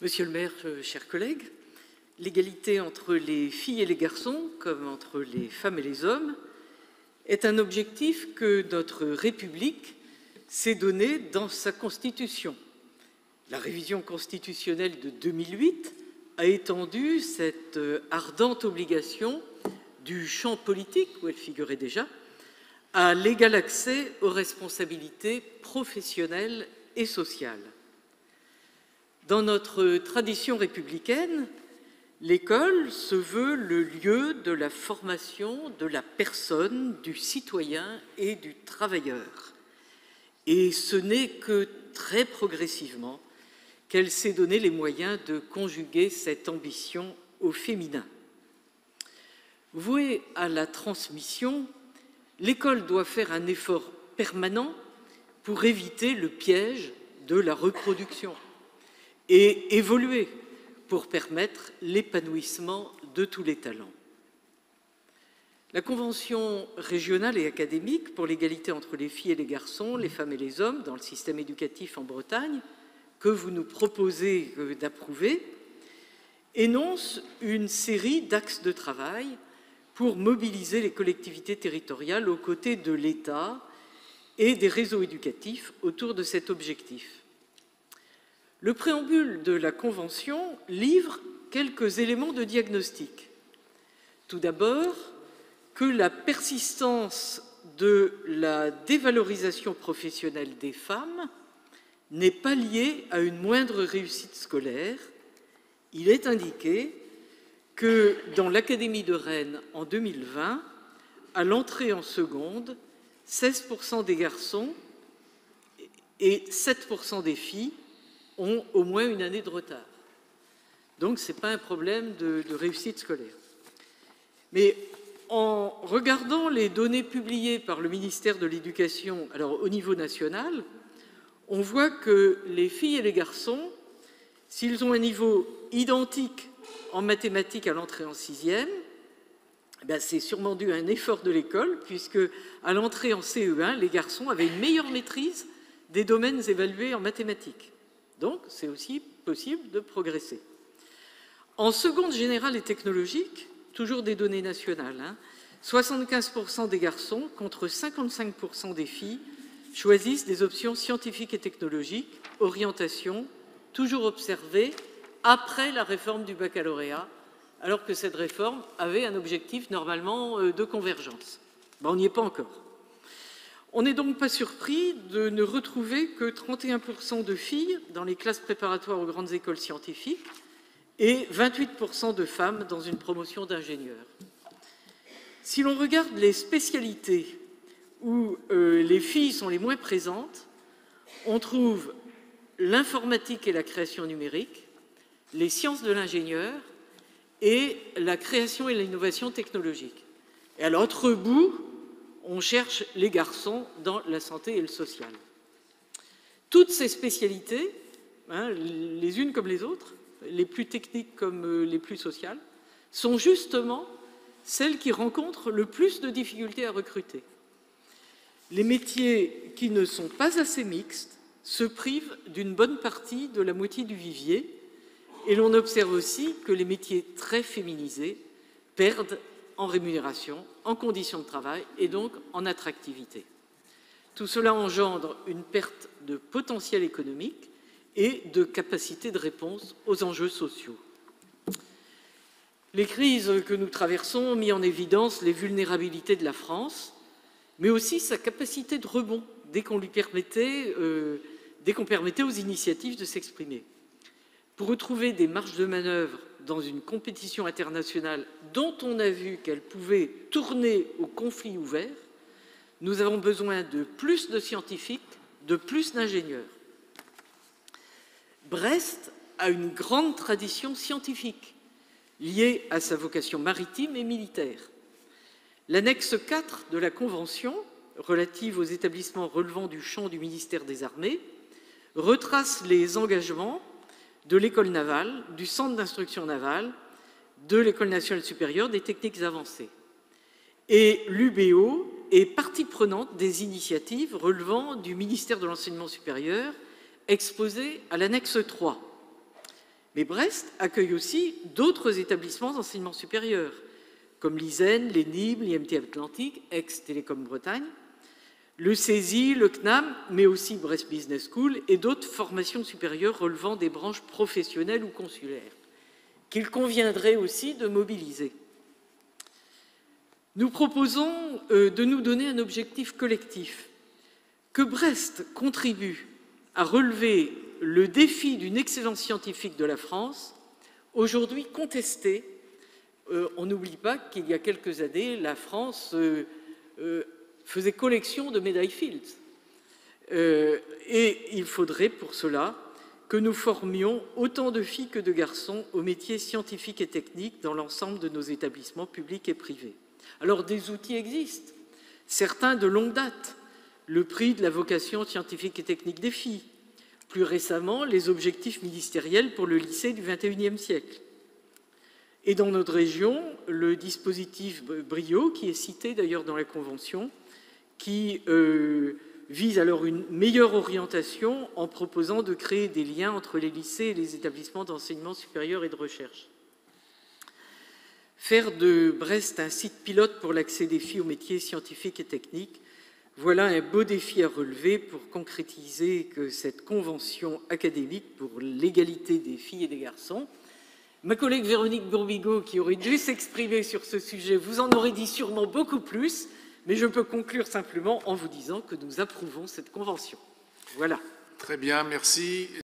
Monsieur le maire, chers collègues, l'égalité entre les filles et les garçons, comme entre les femmes et les hommes, est un objectif que notre République s'est donné dans sa Constitution. La révision constitutionnelle de 2008 a étendu cette ardente obligation du champ politique, où elle figurait déjà, à l'égal accès aux responsabilités professionnelles et sociales. Dans notre tradition républicaine, l'école se veut le lieu de la formation de la personne, du citoyen et du travailleur. Et ce n'est que très progressivement qu'elle s'est donné les moyens de conjuguer cette ambition au féminin. Vouée à la transmission, l'école doit faire un effort permanent pour éviter le piège de la reproduction et évoluer pour permettre l'épanouissement de tous les talents. La Convention régionale et académique pour l'égalité entre les filles et les garçons, les femmes et les hommes dans le système éducatif en Bretagne, que vous nous proposez d'approuver, énonce une série d'axes de travail pour mobiliser les collectivités territoriales aux côtés de l'État et des réseaux éducatifs autour de cet objectif. Le préambule de la Convention livre quelques éléments de diagnostic. Tout d'abord, que la persistance de la dévalorisation professionnelle des femmes n'est pas liée à une moindre réussite scolaire. Il est indiqué que dans l'Académie de Rennes en 2020, à l'entrée en seconde, 16% des garçons et 7% des filles ont au moins une année de retard. Donc, ce n'est pas un problème de réussite scolaire. Mais en regardant les données publiées par le ministère de l'Éducation, alors au niveau national, on voit que les filles et les garçons, s'ils ont un niveau identique en mathématiques à l'entrée en sixième, c'est sûrement dû à un effort de l'école, puisque à l'entrée en CE1, les garçons avaient une meilleure maîtrise des domaines évalués en mathématiques. Donc, c'est aussi possible de progresser. En seconde générale et technologique, toujours des données nationales, 75% des garçons contre 55% des filles choisissent des options scientifiques et technologiques, orientation, toujours observée après la réforme du baccalauréat, alors que cette réforme avait un objectif normalement de convergence. On n'y est pas encore. On n'est donc pas surpris de ne retrouver que 31% de filles dans les classes préparatoires aux grandes écoles scientifiques et 28% de femmes dans une promotion d'ingénieur. Si l'on regarde les spécialités où les filles sont les moins présentes, on trouve l'informatique et la création numérique, les sciences de l'ingénieur et la création et l'innovation technologique. Et à l'autre bout, on cherche les garçons dans la santé et le social. Toutes ces spécialités, les unes comme les autres, les plus techniques comme les plus sociales, sont justement celles qui rencontrent le plus de difficultés à recruter. Les métiers qui ne sont pas assez mixtes se privent d'une bonne partie de la moitié du vivier, et l'on observe aussi que les métiers très féminisés perdent en rémunération, en conditions de travail et donc en attractivité. Tout cela engendre une perte de potentiel économique et de capacité de réponse aux enjeux sociaux. Les crises que nous traversons ont mis en évidence les vulnérabilités de la France, mais aussi sa capacité de rebond dès qu'on permettait aux initiatives de s'exprimer. Pour retrouver des marges de manœuvre dans une compétition internationale dont on a vu qu'elle pouvait tourner au conflit ouvert, nous avons besoin de plus de scientifiques, de plus d'ingénieurs. Brest a une grande tradition scientifique liée à sa vocation maritime et militaire. L'annexe 4 de la Convention, relative aux établissements relevant du champ du ministère des Armées, retrace les engagements de l'école navale, du centre d'instruction navale, de l'École nationale supérieure des techniques avancées. Et l'UBO est partie prenante des initiatives relevant du ministère de l'Enseignement supérieur exposées à l'annexe 3. Mais Brest accueille aussi d'autres établissements d'enseignement supérieur, comme l'ISEN, l'ENIB, l'IMT Atlantique, ex-Télécom Bretagne, le CESI, le CNAM, mais aussi Brest Business School et d'autres formations supérieures relevant des branches professionnelles ou consulaires, qu'il conviendrait aussi de mobiliser. Nous proposons de nous donner un objectif collectif, que Brest contribue à relever le défi d'une excellence scientifique de la France, aujourd'hui contestée. On n'oublie pas qu'il y a quelques années, la France faisait collection de médailles Fields. Et il faudrait pour cela que nous formions autant de filles que de garçons aux métiers scientifiques et techniques dans l'ensemble de nos établissements publics et privés. Alors des outils existent, certains de longue date, le prix de la vocation scientifique et technique des filles, plus récemment les objectifs ministériels pour le lycée du XXIe siècle. Et dans notre région, le dispositif Brio, qui est cité d'ailleurs dans la Convention, qui vise alors une meilleure orientation en proposant de créer des liens entre les lycées et les établissements d'enseignement supérieur et de recherche. Faire de Brest un site pilote pour l'accès des filles aux métiers scientifiques et techniques, voilà un beau défi à relever pour concrétiser que cette convention académique pour l'égalité des filles et des garçons. Ma collègue Véronique Bourbigo, qui aurait dû s'exprimer sur ce sujet, vous en aurait dit sûrement beaucoup plus, mais je peux conclure simplement en vous disant que nous approuvons cette convention. Voilà. Très bien, merci.